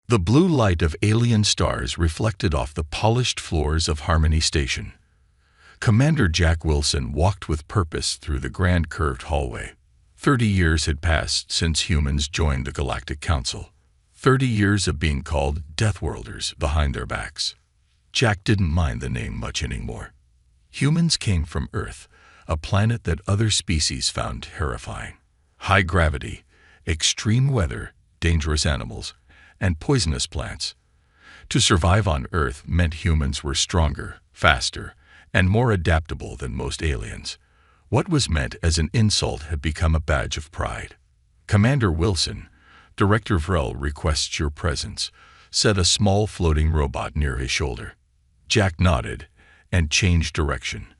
The blue light of alien stars reflected off the polished floors of Harmony Station. Commander Jack Wilson walked with purpose through the grand curved hallway. 30 years had passed since humans joined the Galactic Council. 30 years of being called Deathworlders behind their backs. Jack didn't mind the name much anymore. Humans came from Earth, a planet that other species found terrifying. High gravity, extreme weather, dangerous animals, and poisonous plants. To survive on Earth meant humans were stronger, faster, and more adaptable than most aliens. What was meant as an insult had become a badge of pride. "Commander Wilson, Director Vrel requests your presence," said a small floating robot near his shoulder. Jack nodded and changed direction.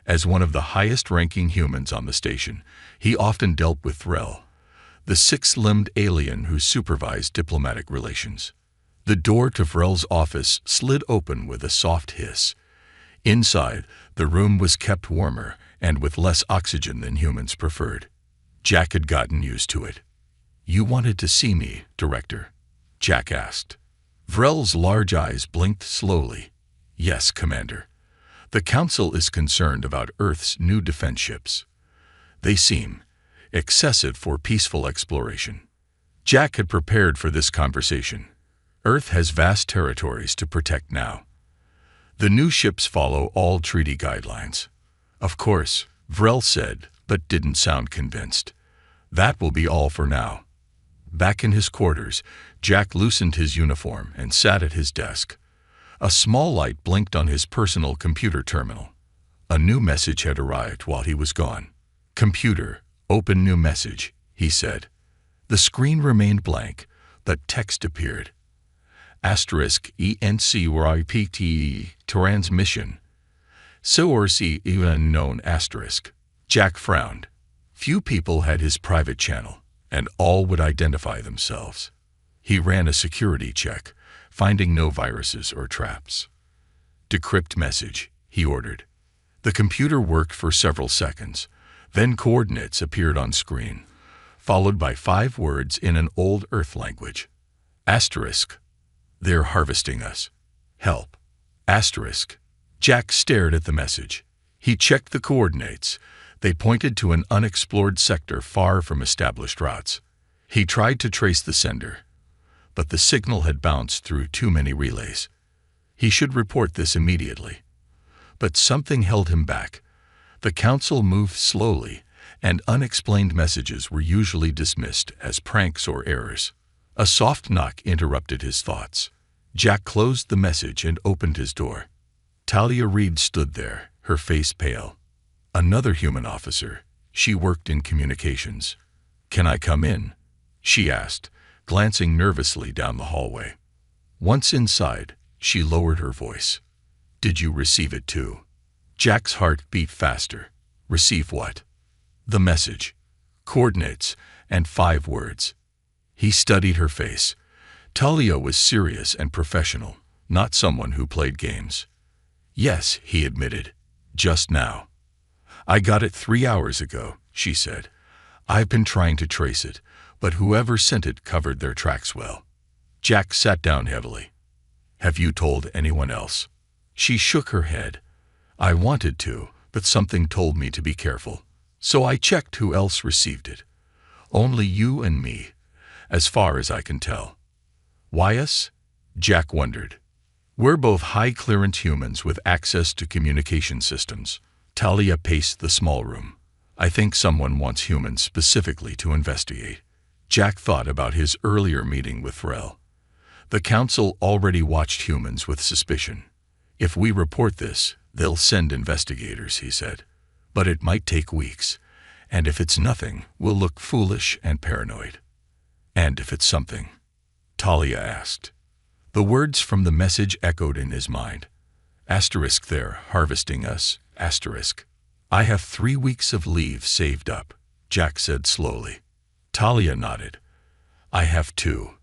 As one of the highest-ranking humans on the station, he often dealt with Vrel, the six-limbed alien who supervised diplomatic relations. The door to Vrel's office slid open with a soft hiss. Inside, the room was kept warmer and with less oxygen than humans preferred. Jack had gotten used to it. "You wanted to see me, Director?" Jack asked. Vrel's large eyes blinked slowly. "Yes, Commander. The Council is concerned about Earth's new defense ships. They seem excessive for peaceful exploration." Jack had prepared for this conversation. Earth has vast territories to protect now. The new ships follow all treaty guidelines. "Of course," Vrel said, but didn't sound convinced. "That will be all for now." Back in his quarters, Jack loosened his uniform and sat at his desk. A small light blinked on his personal computer terminal. A new message had arrived while he was gone. "Computer, open new message," he said. The screen remained blank, but text appeared. *ENCYPTE transmission. Source even unknown *. Jack frowned. Few people had his private channel, and all would identify themselves. He ran a security check, finding no viruses or traps. "Decrypt message," he ordered. The computer worked for several seconds. Then coordinates appeared on screen, followed by 5 words in an old Earth language. *. "They're harvesting us. Help. *. Jack stared at the message. He checked the coordinates. They pointed to an unexplored sector far from established routes. He tried to trace the sender, but the signal had bounced through too many relays. He should report this immediately. But something held him back. The Council moved slowly, and unexplained messages were usually dismissed as pranks or errors. A soft knock interrupted his thoughts. Jack closed the message and opened his door. Talia Reed stood there, her face pale. Another human officer. She worked in communications. "Can I come in?" she asked, glancing nervously down the hallway. Once inside, she lowered her voice. "Did you receive it too?" Jack's heart beat faster. "Receive what?" "The message. Coordinates and 5 words." He studied her face. Talia was serious and professional, not someone who played games. "Yes," he admitted. "Just now." "I got it 3 hours ago," she said. "I've been trying to trace it, but whoever sent it covered their tracks well." Jack sat down heavily. "Have you told anyone else?" She shook her head. "I wanted to, but something told me to be careful. So I checked who else received it. Only you and me, as far as I can tell." "Why us?" Jack wondered. "We're both high-clearance humans with access to communication systems." Talia paced the small room. "I think someone wants humans specifically to investigate." Jack thought about his earlier meeting with Vrel. The Council already watched humans with suspicion. "If we report this, they'll send investigators," he said. "But it might take weeks, and if it's nothing, we'll look foolish and paranoid." "And if it's something?" Talia asked. The words from the message echoed in his mind. "They're harvesting us. I have 3 weeks of leave saved up," Jack said slowly. Talia nodded. "I have 2,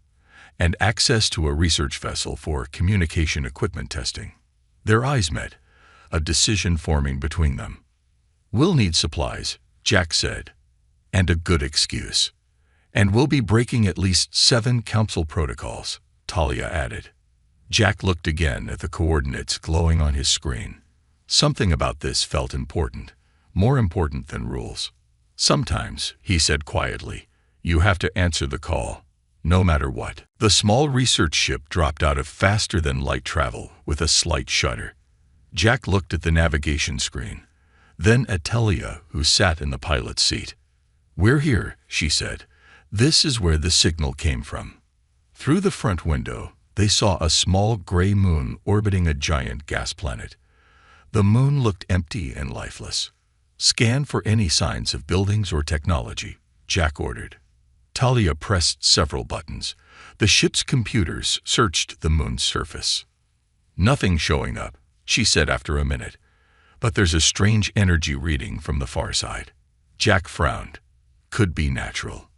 and access to a research vessel for communication equipment testing." Their eyes met, a decision forming between them. "We'll need supplies," Jack said, "and a good excuse. And we'll be breaking at least 7 council protocols. Talia added. Jack looked again at the coordinates glowing on his screen. Something about this felt important, more important than rules. Sometimes, he said quietly, you have to answer the call, no matter what. The small research ship dropped out of faster-than-light travel with a slight shudder. Jack looked at the navigation screen, then at Talia, who sat in the pilot's seat. "We're here," she said. "This is where the signal came from." Through the front window, they saw a small gray moon orbiting a giant gas planet. The moon looked empty and lifeless. "Scan for any signs of buildings or technology," Jack ordered. Talia pressed several buttons. The ship's computers searched the moon's surface. "Nothing showing up," she said after a minute. "But there's a strange energy reading from the far side." Jack frowned. "Could be natural.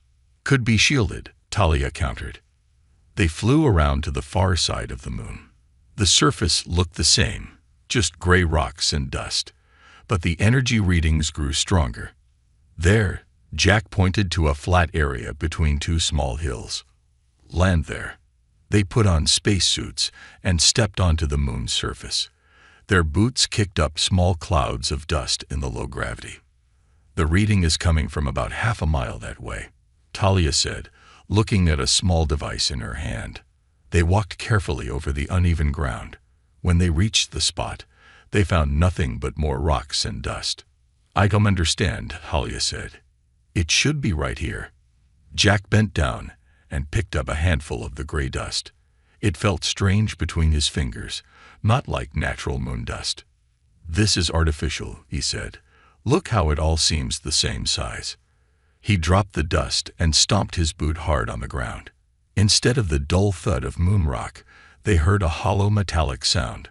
Could be shielded," Talia countered. They flew around to the far side of the moon. The surface looked the same, just gray rocks and dust. But the energy readings grew stronger. "There," Jack pointed to a flat area between two small hills. "Land there." They put on spacesuits and stepped onto the moon's surface. Their boots kicked up small clouds of dust in the low gravity. "The reading is coming from about half a mile that way," Talia said, looking at a small device in her hand. They walked carefully over the uneven ground. When they reached the spot, they found nothing but more rocks and dust. "I don't understand," Talia said. "It should be right here." Jack bent down and picked up a handful of the gray dust. It felt strange between his fingers, not like natural moon dust. "This is artificial," he said. "Look how it all seems the same size." He dropped the dust and stomped his boot hard on the ground. Instead of the dull thud of moon rock, they heard a hollow metallic sound.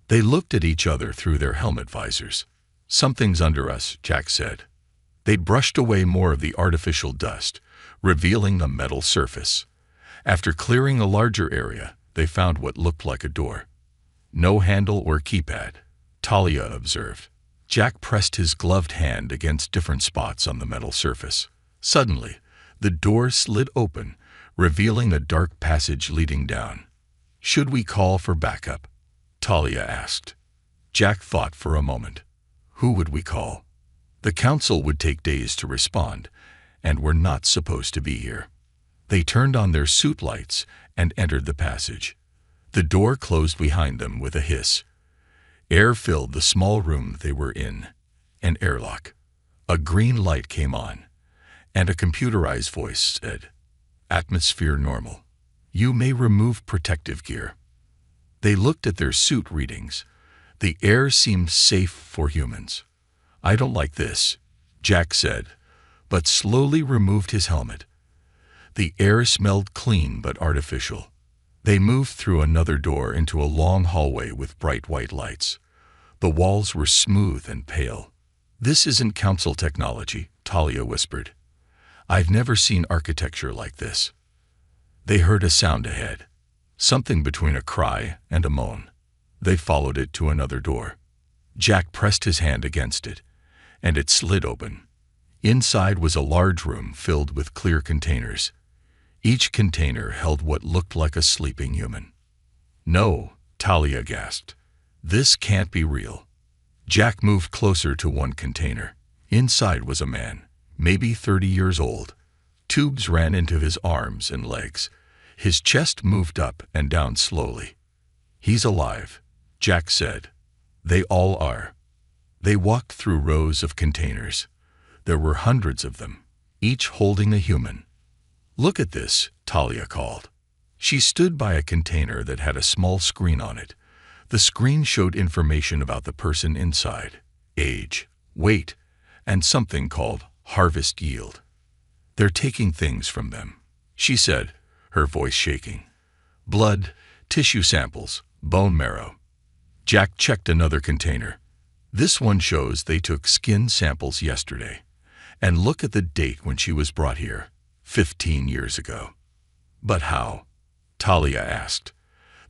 They looked at each other through their helmet visors. "Something's under us," Jack said. They brushed away more of the artificial dust, revealing a metal surface. After clearing a larger area, they found what looked like a door. "No handle or keypad," Talia observed. Jack pressed his gloved hand against different spots on the metal surface. Suddenly, the door slid open, revealing a dark passage leading down. "Should we call for backup?" Talia asked. Jack thought for a moment. Who would we call? The council would take days to respond, and were not supposed to be here. They turned on their suit lights and entered the passage. The door closed behind them with a hiss. Air filled the small room they were in. An airlock. A green light came on, and a computerized voice said, "Atmosphere normal. You may remove protective gear." They looked at their suit readings. The air seemed safe for humans. "I don't like this," Jack said, but slowly removed his helmet. The air smelled clean but artificial. They moved through another door into a long hallway with bright white lights. The walls were smooth and pale. "This isn't council technology," Talia whispered. "I've never seen architecture like this." They heard a sound ahead, something between a cry and a moan. They followed it to another door. Jack pressed his hand against it, and it slid open. Inside was a large room filled with clear containers. Each container held what looked like a sleeping human. "No," Talia gasped. "This can't be real." Jack moved closer to one container. Inside was a man, maybe 30 years old. Tubes ran into his arms and legs. His chest moved up and down slowly. "He's alive," Jack said. "They all are." They walked through rows of containers. There were hundreds of them, each holding a human. "Look at this," Talia called. She stood by a container that had a small screen on it. The screen showed information about the person inside, age, weight, and something called harvest yield. "They're taking things from them," she said, her voice shaking. "Blood, tissue samples, bone marrow." Jack checked another container. This one shows they took skin samples yesterday. And look at the date when she was brought here, 15 years ago. "But how?" Talia asked.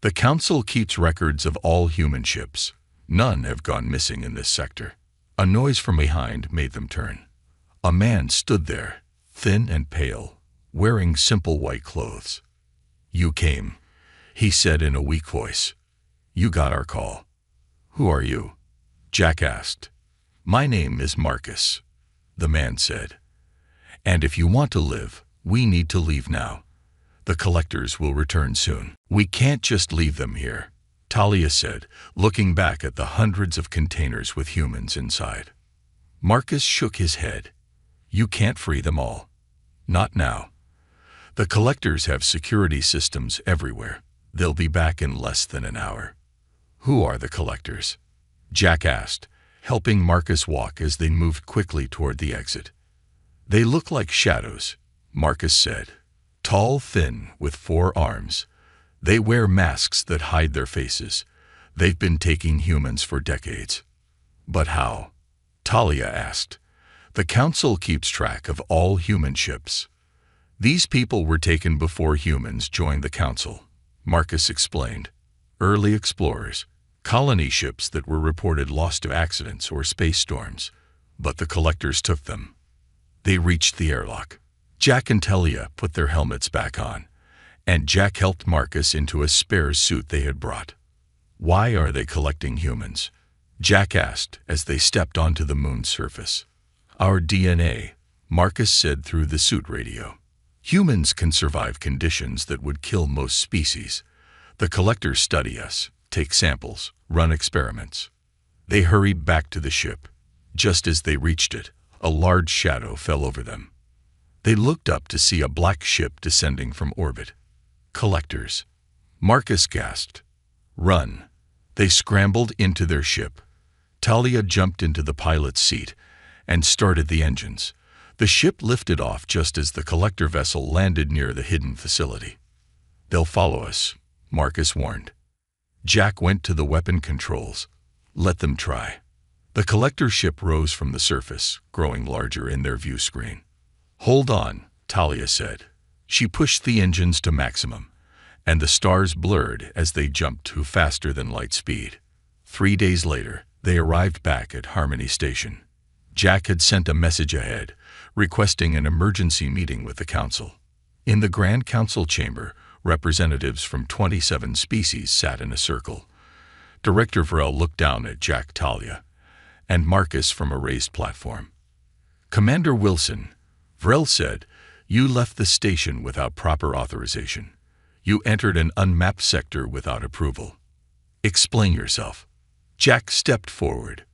"The council keeps records of all human ships. None have gone missing in this sector." A noise from behind made them turn. A man stood there, thin and pale, wearing simple white clothes. "You came," he said in a weak voice. "You got our call." "Who are you?" Jack asked. "My name is Marcus," the man said. "And if you want to live, we need to leave now. The collectors will return soon." "We can't just leave them here," Talia said, looking back at the hundreds of containers with humans inside. Marcus shook his head. "You can't free them all. Not now. The collectors have security systems everywhere. They'll be back in less than an hour." "Who are the collectors?" Jack asked, helping Marcus walk as they moved quickly toward the exit. "They look like shadows," Marcus said. "Tall, thin, with 4 arms. They wear masks that hide their faces. They've been taking humans for decades." "But how?" Talia asked. "The Council keeps track of all human ships. These people were taken before humans joined the Council," Marcus explained. "Early explorers, colony ships that were reported lost to accidents or space storms, but the collectors took them." They reached the airlock. Jack and Talia put their helmets back on, and Jack helped Marcus into a spare suit they had brought. "Why are they collecting humans?" Jack asked as they stepped onto the moon's surface. "Our DNA," Marcus said through the suit radio. "Humans can survive conditions that would kill most species. The collectors study us, take samples, run experiments." They hurried back to the ship. Just as they reached it, a large shadow fell over them. They looked up to see a black ship descending from orbit. "Collectors," Marcus gasped. "Run." They scrambled into their ship. Talia jumped into the pilot's seat and started the engines. The ship lifted off just as the collector vessel landed near the hidden facility. "They'll follow us," Marcus warned. Jack went to the weapon controls. "Let them try." The collector ship rose from the surface, growing larger in their view screen. "Hold on," Talia said. She pushed the engines to maximum, and the stars blurred as they jumped to faster than light speed. 3 days later, they arrived back at Harmony Station. Jack had sent a message ahead, requesting an emergency meeting with the Council. In the Grand Council chamber, representatives from 27 species sat in a circle. Director Vrel looked down at Jack, Talia, and Marcus from a raised platform. "Commander Wilson," Vrel said, "you left the station without proper authorization. You entered an unmapped sector without approval. Explain yourself." Jack stepped forward.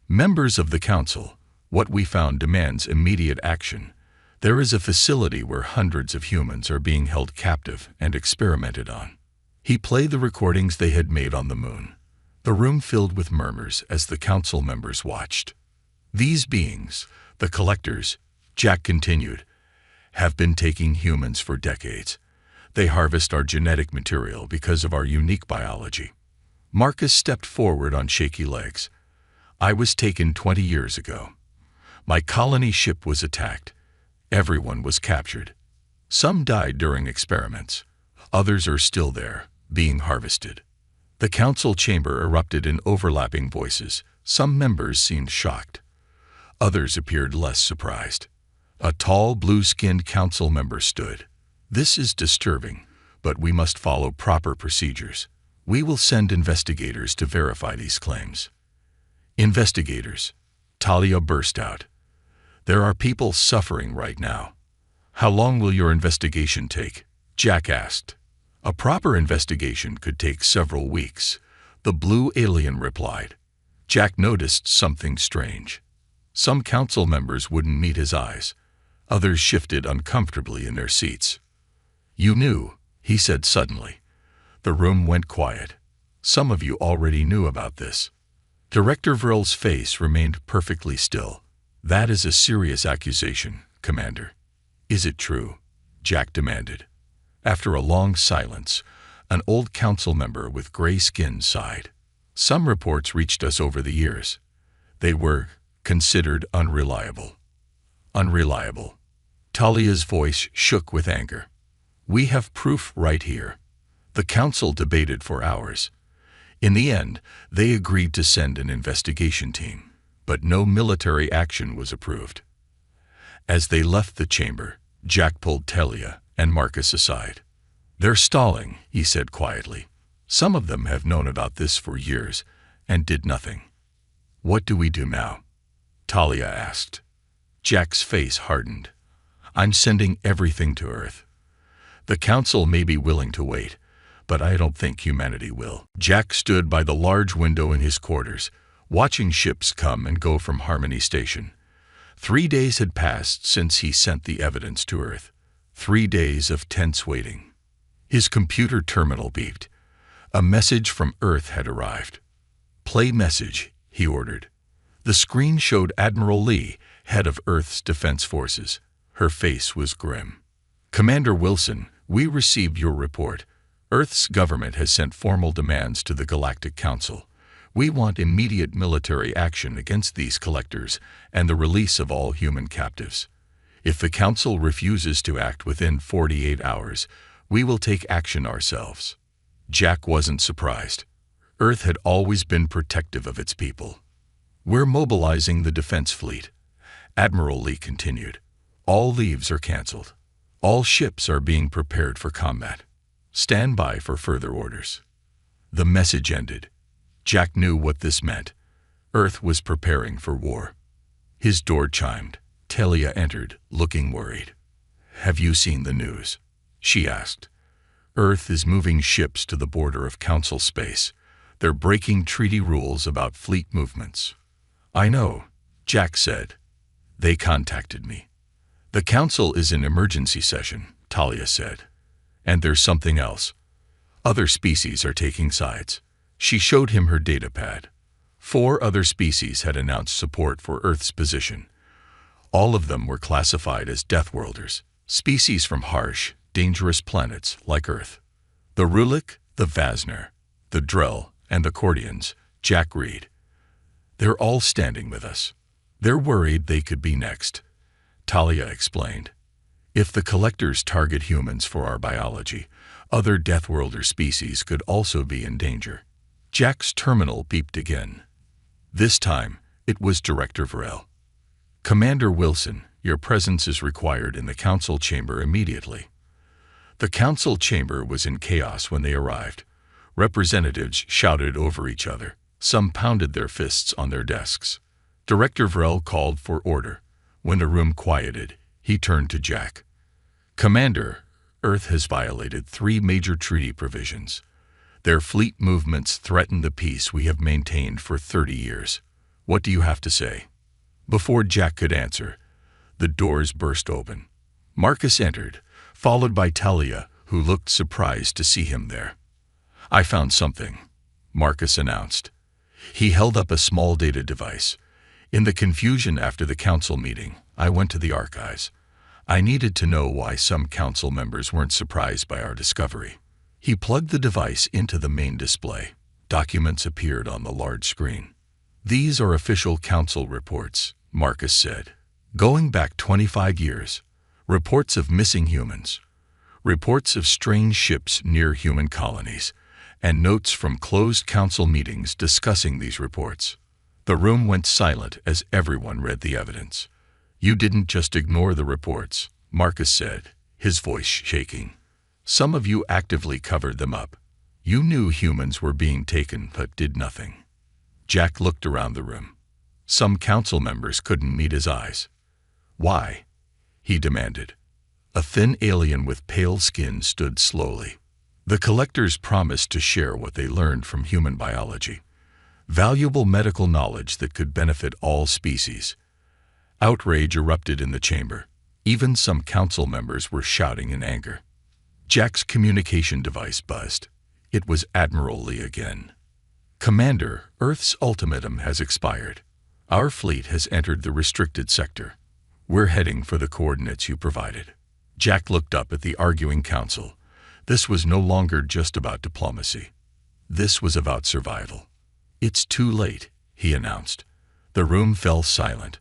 "Members of the Council, what we found demands immediate action. There is a facility where hundreds of humans are being held captive and experimented on." He played the recordings they had made on the moon. The room filled with murmurs as the Council members watched. "These beings, the collectors," Jack continued, "have been taking humans for decades. They harvest our genetic material because of our unique biology." Marcus stepped forward on shaky legs. "I was taken 20 years ago. My colony ship was attacked. Everyone was captured. Some died during experiments. Others are still there, being harvested." The Council chamber erupted in overlapping voices. Some members seemed shocked. Others appeared less surprised. A tall, blue-skinned Council member stood. "This is disturbing, but we must follow proper procedures. We will send investigators to verify these claims." "Investigators," Talia burst out. "There are people suffering right now." "How long will your investigation take?" Jack asked. "A proper investigation could take several weeks," the blue alien replied. Jack noticed something strange. Some Council members wouldn't meet his eyes. Others shifted uncomfortably in their seats. "You knew," he said suddenly. The room went quiet. "Some of you already knew about this." Director Vrel's face remained perfectly still. "That is a serious accusation, Commander." "Is it true?" Jack demanded. After a long silence, an old Council member with gray skin sighed. "Some reports reached us over the years. They were considered unreliable." "Unreliable." Talia's voice shook with anger. "We have proof right here." The Council debated for hours. In the end, they agreed to send an investigation team, but no military action was approved. As they left the chamber, Jack pulled Talia and Marcus aside. They're stalling, he said quietly. Some of them have known about this for years and did nothing. What do we do now? Talia asked. Jack's face hardened. I'm sending everything to Earth. The Council may be willing to wait, but I don't think humanity will. Jack stood by the large window in his quarters, watching ships come and go from Harmony Station. 3 days had passed since he sent the evidence to Earth. 3 days of tense waiting. His computer terminal beeped. A message from Earth had arrived. Play message, he ordered. The screen showed Admiral Lee, head of Earth's Defense Forces. Her face was grim. Commander Wilson, we received your report. Earth's government has sent formal demands to the Galactic Council. We want immediate military action against these collectors and the release of all human captives. If the Council refuses to act within 48 hours, we will take action ourselves. Jack wasn't surprised. Earth had always been protective of its people. We're mobilizing the defense fleet. Admiral Lee continued. All leaves are canceled. All ships are being prepared for combat. Stand by for further orders. The message ended. Jack knew what this meant. Earth was preparing for war. His door chimed. Talia entered, looking worried. Have you seen the news? She asked. Earth is moving ships to the border of Council space. They're breaking treaty rules about fleet movements. I know, Jack said. They contacted me. The Council is in emergency session, Talia said. And there's something else. Other species are taking sides. She showed him her datapad. 4 other species had announced support for Earth's position. All of them were classified as Deathworlders, species from harsh, dangerous planets like Earth. The Rulik, the Vasner, the Drell, and the Cordians, Jack read. They're all standing with us. They're worried they could be next. Talia explained. If the collectors target humans for our biology, other Deathworlder species could also be in danger. Jack's terminal beeped again. This time, it was Director Varel. Commander Wilson, your presence is required in the Council chamber immediately. The Council chamber was in chaos when they arrived. Representatives shouted over each other. Some pounded their fists on their desks. Director Varel called for order. When the room quieted, he turned to Jack. Commander, Earth has violated 3 major treaty provisions. Their fleet movements threaten the peace we have maintained for 30 years. What do you have to say? Before Jack could answer, the doors burst open. Marcus entered, followed by Talia, who looked surprised to see him there. I found something, Marcus announced. He held up a small data device. In the confusion after the council meeting, I went to the archives. I needed to know why some council members weren't surprised by our discovery. He plugged the device into the main display. Documents appeared on the large screen. These are official council reports, Marcus said. Going back 25 years, reports of missing humans, reports of strange ships near human colonies, and notes from closed council meetings discussing these reports. The room went silent as everyone read the evidence. You didn't just ignore the reports, Marcus said, his voice shaking. Some of you actively covered them up. You knew humans were being taken but did nothing. Jack looked around the room. Some council members couldn't meet his eyes. Why? He demanded. A thin alien with pale skin stood slowly. The collectors promised to share what they learned from human biology. Valuable medical knowledge that could benefit all species. Outrage erupted in the chamber. Even some council members were shouting in anger. Jack's communication device buzzed. It was Admiral Lee again. Commander, Earth's ultimatum has expired. Our fleet has entered the restricted sector. We're heading for the coordinates you provided. Jack looked up at the arguing council. This was no longer just about diplomacy. This was about survival. It's too late, he announced. The room fell silent.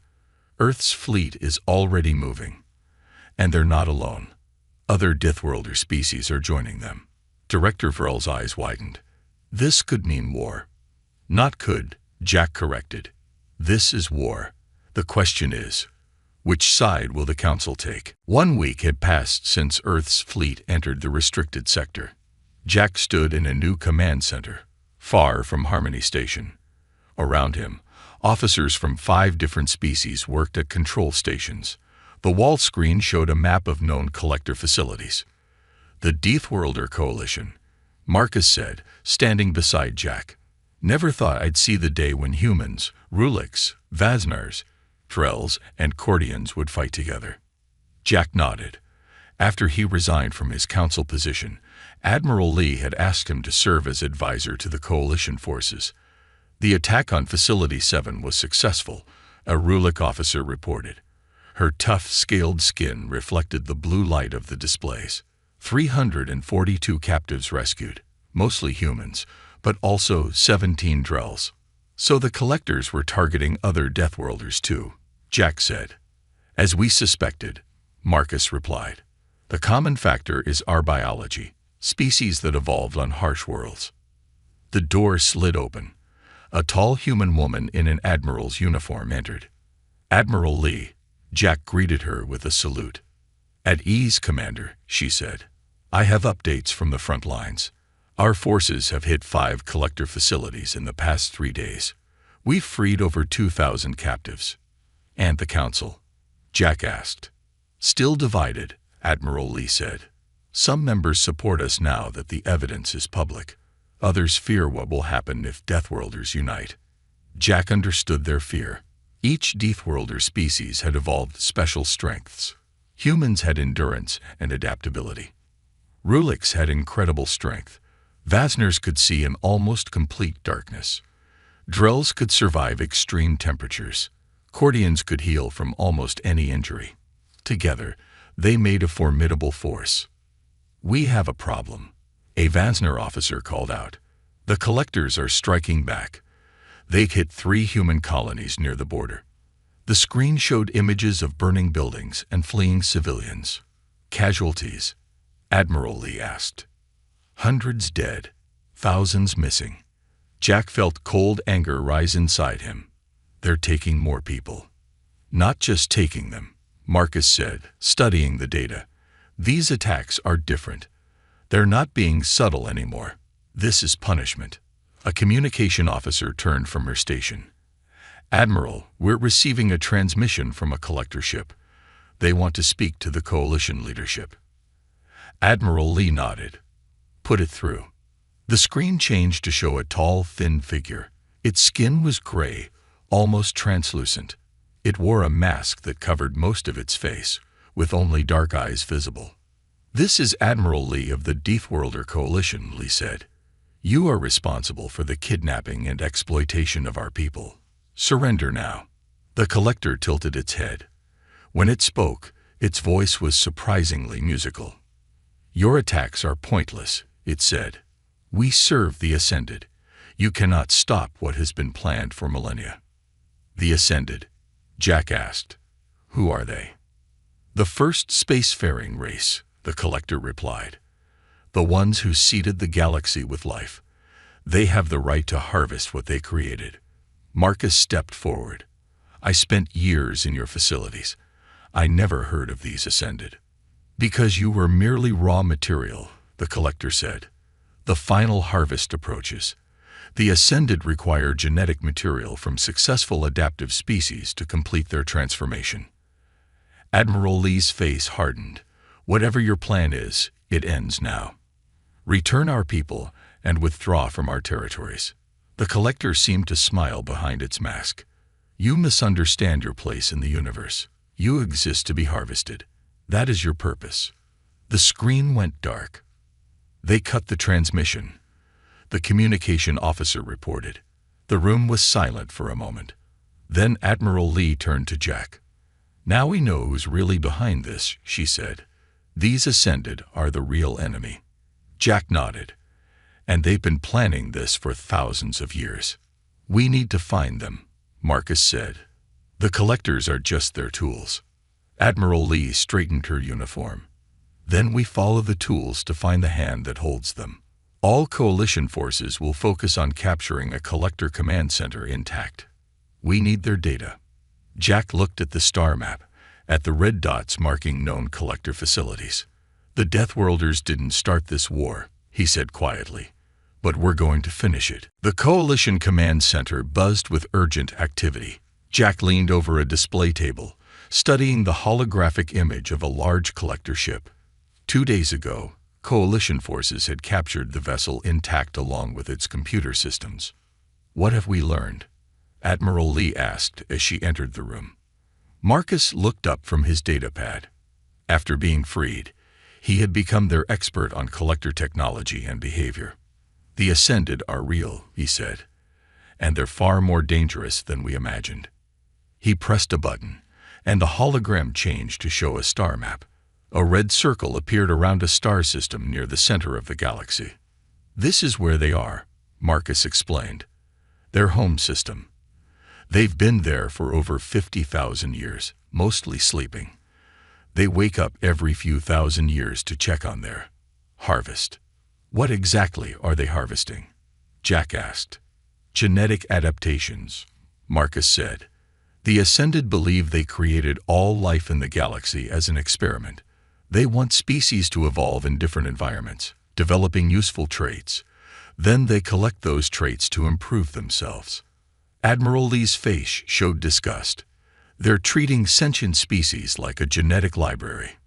Earth's fleet is already moving. And they're not alone. Other Deathworlder species are joining them. Director Varel's eyes widened. This could mean war. Not could, Jack corrected. This is war. The question is, Which side will the Council take? 1 week had passed since Earth's fleet entered the restricted sector. Jack stood in a new command center, far from Harmony Station. Around him, officers from 5 different species worked at control stations. The wall screen showed a map of known collector facilities. The Deathworlder Coalition, Marcus said, standing beside Jack. Never thought I'd see the day when humans, Ruliks, Vasnars, Drells, and Cordians would fight together. Jack nodded. After he resigned from his council position, Admiral Lee had asked him to serve as advisor to the coalition forces. The attack on Facility 7 was successful, a Rulik officer reported. Her tough, scaled skin reflected the blue light of the displays. 342 captives rescued, mostly humans, but also 17 Drells. So the collectors were targeting other Deathworlders too, Jack said. As we suspected, Marcus replied. The common factor is our biology, species that evolved on harsh worlds. The door slid open. A tall human woman in an admiral's uniform entered. Admiral Lee, Jack greeted her with a salute. At ease, Commander, she said. I have updates from the front lines. Our forces have hit 5 collector facilities in the past 3 days. We've freed over 2,000 captives. And the Council? Jack asked. Still divided, Admiral Lee said. Some members support us now that the evidence is public. Others fear what will happen if Deathworlders unite. Jack understood their fear. Each Deathworlder species had evolved special strengths. Humans had endurance and adaptability. Ruliks had incredible strength. Vasnars could see in almost complete darkness. Drells could survive extreme temperatures. Cordians could heal from almost any injury. Together, they made a formidable force. We have a problem, a Vasnar officer called out. The collectors are striking back. They hit 3 human colonies near the border. The screen showed images of burning buildings and fleeing civilians. Casualties? Admiral Lee asked. Hundreds dead, thousands missing. Jack felt cold anger rise inside him. They're taking more people. Not just taking them, Marcus said, studying the data. These attacks are different. They're not being subtle anymore. This is punishment. A communication officer turned from her station. Admiral, we're receiving a transmission from a collector ship. They want to speak to the coalition leadership. Admiral Lee nodded. Put it through. The screen changed to show a tall, thin figure. Its skin was gray, almost translucent. It wore a mask that covered most of its face, with only dark eyes visible. This is Admiral Lee of the Deathworlder Coalition, Lee said. You are responsible for the kidnapping and exploitation of our people. Surrender now. The collector tilted its head. When it spoke, its voice was surprisingly musical. Your attacks are pointless, it said. We serve the Ascended. You cannot stop what has been planned for millennia. The Ascended? Jack asked. Who are they? The first spacefaring race, the collector replied. The ones who seeded the galaxy with life. They have the right to harvest what they created. Marcus stepped forward. I spent years in your facilities. I never heard of these Ascended. Because you were merely raw material, the collector said. The final harvest approaches. The Ascended require genetic material from successful adaptive species to complete their transformation. Admiral Lee's face hardened. Whatever your plan is, it ends now. Return our people and withdraw from our territories. The collector seemed to smile behind its mask. You misunderstand your place in the universe. You exist to be harvested. That is your purpose. The screen went dark. They cut the transmission. The communication officer reported. The room was silent for a moment. Then Admiral Lee turned to Jack. Now we know who's really behind this, she said. These Ascended are the real enemy. Jack nodded. And they've been planning this for thousands of years. We need to find them, Marcus said. The collectors are just their tools. Admiral Lee straightened her uniform. Then we follow the tools to find the hand that holds them. All coalition forces will focus on capturing a collector command center intact. We need their data. Jack looked at the star map. at the red dots marking known collector facilities. "The Deathworlders didn't start this war," he said quietly, "but we're going to finish it." The Coalition Command Center buzzed with urgent activity. Jack leaned over a display table, studying the holographic image of a large collector ship. 2 days ago, Coalition forces had captured the vessel intact along with its computer systems. "What have we learned?" Admiral Lee asked as she entered the room. Marcus looked up from his datapad. After being freed, he had become their expert on collector technology and behavior. "The Ascended are real," he said, "and they're far more dangerous than we imagined." He pressed a button, and the hologram changed to show a star map. A red circle appeared around a star system near the center of the galaxy. "This is where they are," Marcus explained. "Their home system. They've been there for over 50,000 years, mostly sleeping. They wake up every few thousand years to check on their harvest." "What exactly are they harvesting?" Jack asked. "Genetic adaptations," Marcus said. "The Ascended believe they created all life in the galaxy as an experiment. They want species to evolve in different environments, developing useful traits. Then they collect those traits to improve themselves." Admiral Lee's face showed disgust. "They're treating sentient species like a genetic library.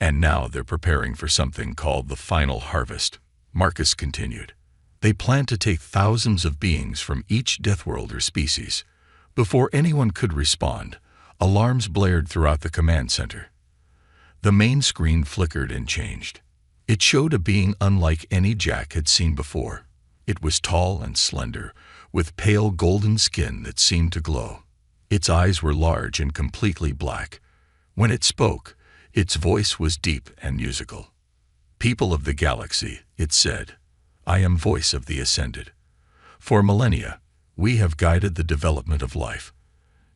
And now they're preparing for something called the final harvest," Marcus continued. "They plan to take thousands of beings from each Deathworlder species." Before anyone could respond, alarms blared throughout the command center. The main screen flickered and changed. It showed a being unlike any Jack had seen before. It was tall and slender, with pale golden skin that seemed to glow. Its eyes were large and completely black. When it spoke, its voice was deep and musical. "People of the galaxy," it said, "I am voice of the Ascended. For millennia, we have guided the development of life.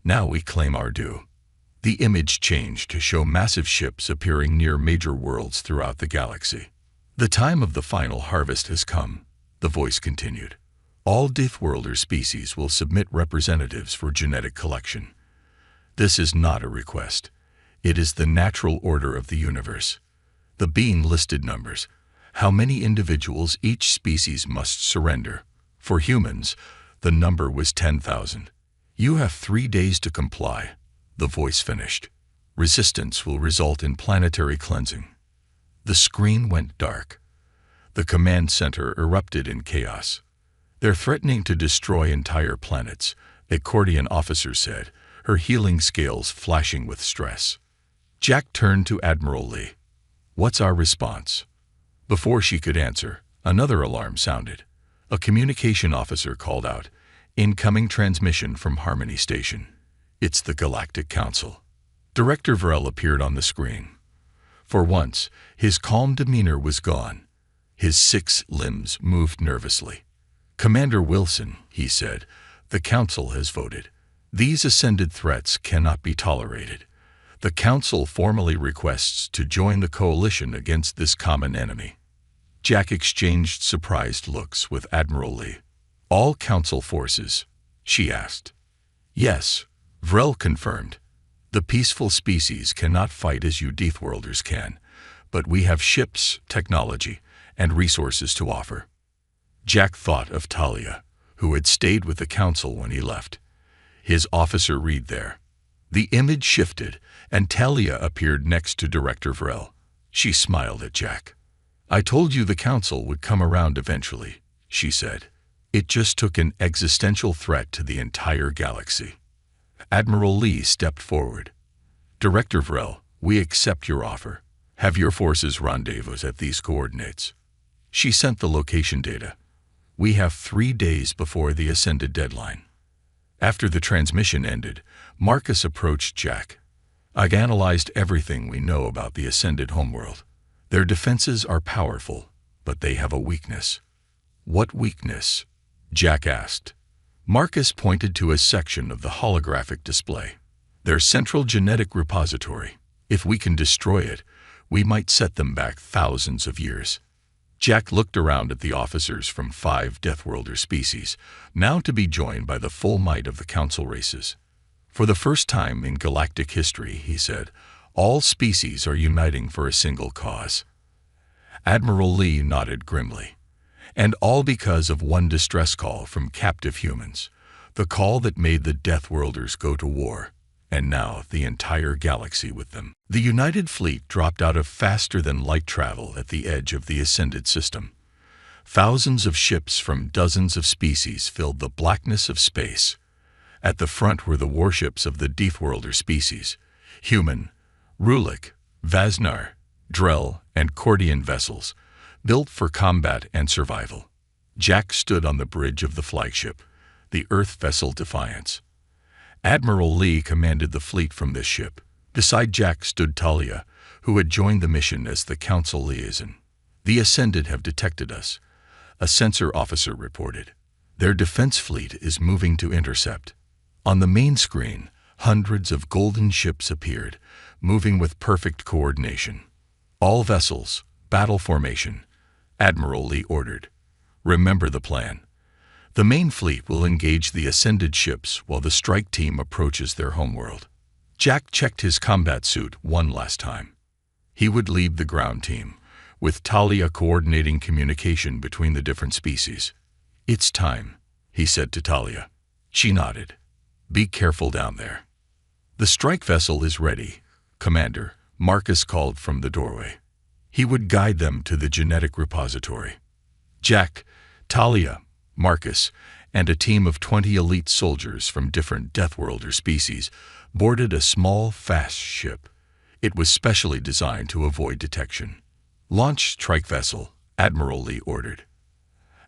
Now we claim our due." The image changed to show massive ships appearing near major worlds throughout the galaxy. "The time of the final harvest has come," the voice continued. "All Deathworlder species will submit representatives for genetic collection. This is not a request. It is the natural order of the universe. The being listed numbers, how many individuals each species must surrender. For humans, the number was 10,000. You have 3 days to comply," the voice finished. "Resistance will result in planetary cleansing." The screen went dark. The command center erupted in chaos. "They're threatening to destroy entire planets," a Cordian officer said, her healing scales flashing with stress. Jack turned to Admiral Lee. "What's our response?" Before she could answer, another alarm sounded. A communication officer called out, "Incoming transmission from Harmony Station. It's the Galactic Council." Director Vrel appeared on the screen. For once, his calm demeanor was gone. His 6 limbs moved nervously. "Commander Wilson," he said, "the Council has voted. These Ascended threats cannot be tolerated. The Council formally requests to join the coalition against this common enemy." Jack exchanged surprised looks with Admiral Lee. "All Council forces?" she asked. "Yes," Vrel confirmed. "The peaceful species cannot fight as you Deathworlders can, but we have ships, technology, and resources to offer." Jack thought of Talia, who had stayed with the Council when he left. His officer read there. The image shifted, and Talia appeared next to Director Vrel. She smiled at Jack. "I told you the Council would come around eventually," she said. "It just took an existential threat to the entire galaxy." Admiral Lee stepped forward. "Director Vrel, we accept your offer. Have your forces rendezvous at these coordinates." She sent the location data. "We have 3 days before the Ascended deadline." After the transmission ended, Marcus approached Jack. "I've analyzed everything we know about the Ascended homeworld. Their defenses are powerful, but they have a weakness." "What weakness?" Jack asked. Marcus pointed to a section of the holographic display. "Their central genetic repository. If we can destroy it, we might set them back thousands of years." Jack looked around at the officers from 5 Deathworlder species, now to be joined by the full might of the Council races. For the first time in galactic history, he said, all species are uniting for a single cause. Admiral Lee nodded grimly. And all because of one distress call from captive humans, the call that made the Deathworlders go to war, and now the entire galaxy with them. The United Fleet dropped out of faster-than-light travel at the edge of the Ascended system. Thousands of ships from dozens of species filled the blackness of space. At the front were the warships of the Deathworlder species, human, Rulik, Vasnar, Drell, and Cordian vessels, built for combat and survival. Jack stood on the bridge of the flagship, the Earth vessel Defiance. Admiral Lee commanded the fleet from this ship. Beside Jack stood Talia, who had joined the mission as the Council liaison. The Ascended have detected us, a sensor officer reported. Their defense fleet is moving to intercept. On the main screen, hundreds of golden ships appeared, moving with perfect coordination. All vessels, battle formation, Admiral Lee ordered. Remember the plan. The main fleet will engage the Ascended ships while the strike team approaches their homeworld. Jack checked his combat suit one last time. He would lead the ground team, with Talia coordinating communication between the different species. It's time, he said to Talia. She nodded. Be careful down there. The strike vessel is ready, Commander, Marcus called from the doorway. He would guide them to the genetic repository. Jack, Talia, Marcus, and a team of 20 elite soldiers from different Deathworlder species boarded a small, fast ship. It was specially designed to avoid detection. Launch strike vessel, Admiral Lee ordered.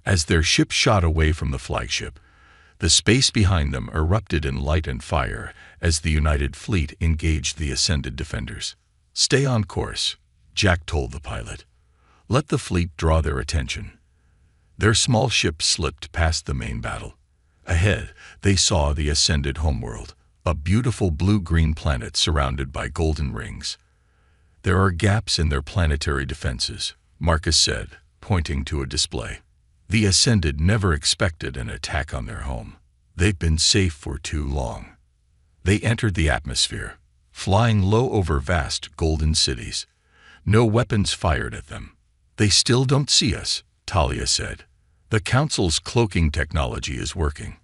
As their ship shot away from the flagship, the space behind them erupted in light and fire as the United Fleet engaged the Ascended defenders. Stay on course, Jack told the pilot. Let the fleet draw their attention. Their small ship slipped past the main battle. Ahead, they saw the Ascended homeworld, a beautiful blue-green planet surrounded by golden rings. There are gaps in their planetary defenses, Marcus said, pointing to a display. The Ascended never expected an attack on their home. They've been safe for too long. They entered the atmosphere, flying low over vast golden cities. No weapons fired at them. They still don't see us, Talia said. The Council's cloaking technology is working.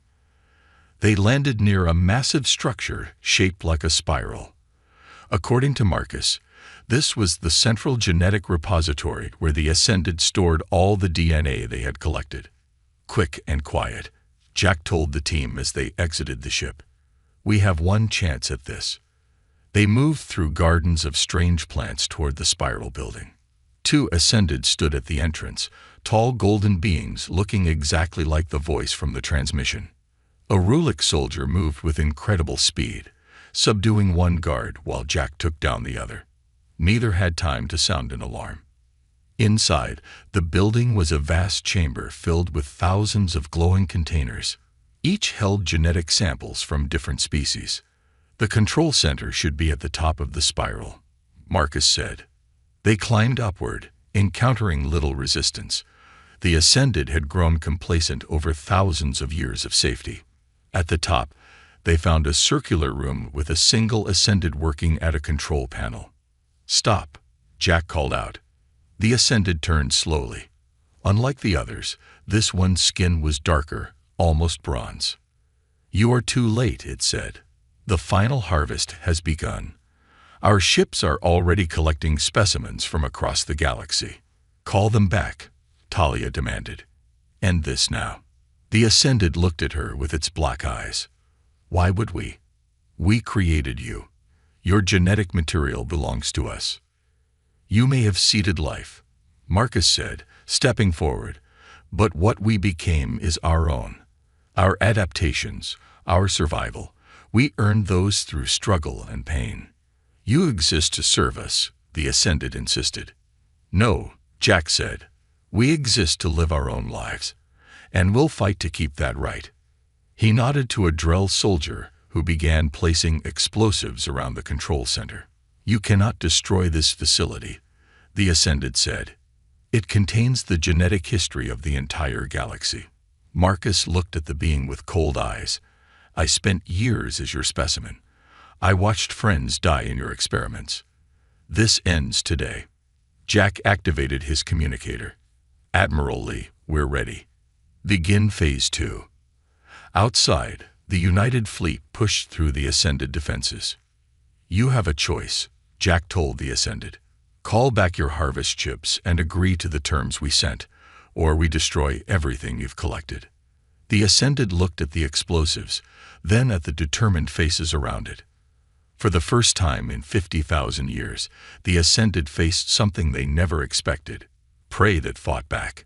They landed near a massive structure shaped like a spiral. According to Marcus, this was the central genetic repository where the Ascended stored all the DNA they had collected. Quick and quiet, Jack told the team as they exited the ship. We have one chance at this. They moved through gardens of strange plants toward the spiral building. 2 Ascended stood at the entrance, tall golden beings looking exactly like the voice from the transmission. A Rulik soldier moved with incredible speed, subduing one guard while Jack took down the other. Neither had time to sound an alarm. Inside, the building was a vast chamber filled with thousands of glowing containers. Each held genetic samples from different species. The control center should be at the top of the spiral, Marcus said. They climbed upward, encountering little resistance. The Ascended had grown complacent over thousands of years of safety. At the top, they found a circular room with a single Ascended working at a control panel. Stop, Jack called out. The Ascended turned slowly. Unlike the others, this one's skin was darker, almost bronze. You are too late, it said. The final harvest has begun. Our ships are already collecting specimens from across the galaxy. Call them back, Talia demanded. End this now. The Ascended looked at her with its black eyes. Why would we? We created you. Your genetic material belongs to us. You may have seeded life, Marcus said, stepping forward, but what we became is our own. Our adaptations, our survival, we earned those through struggle and pain. You exist to serve us, the Ascended insisted. No, Jack said. We exist to live our own lives, and we'll fight to keep that right. He nodded to a Drell soldier who began placing explosives around the control center. You cannot destroy this facility, the Ascended said. It contains the genetic history of the entire galaxy. Marcus looked at the being with cold eyes. I spent years as your specimen. I watched friends die in your experiments. This ends today." Jack activated his communicator. "Admiral Lee, we're ready. Begin Phase 2. Outside, the United Fleet pushed through the Ascended defenses. "You have a choice," Jack told the Ascended. "Call back your harvest chips and agree to the terms we sent, or we destroy everything you've collected." The Ascended looked at the explosives, then at the determined faces around it. For the first time in 50,000 years, the Ascended faced something they never expected: prey that fought back.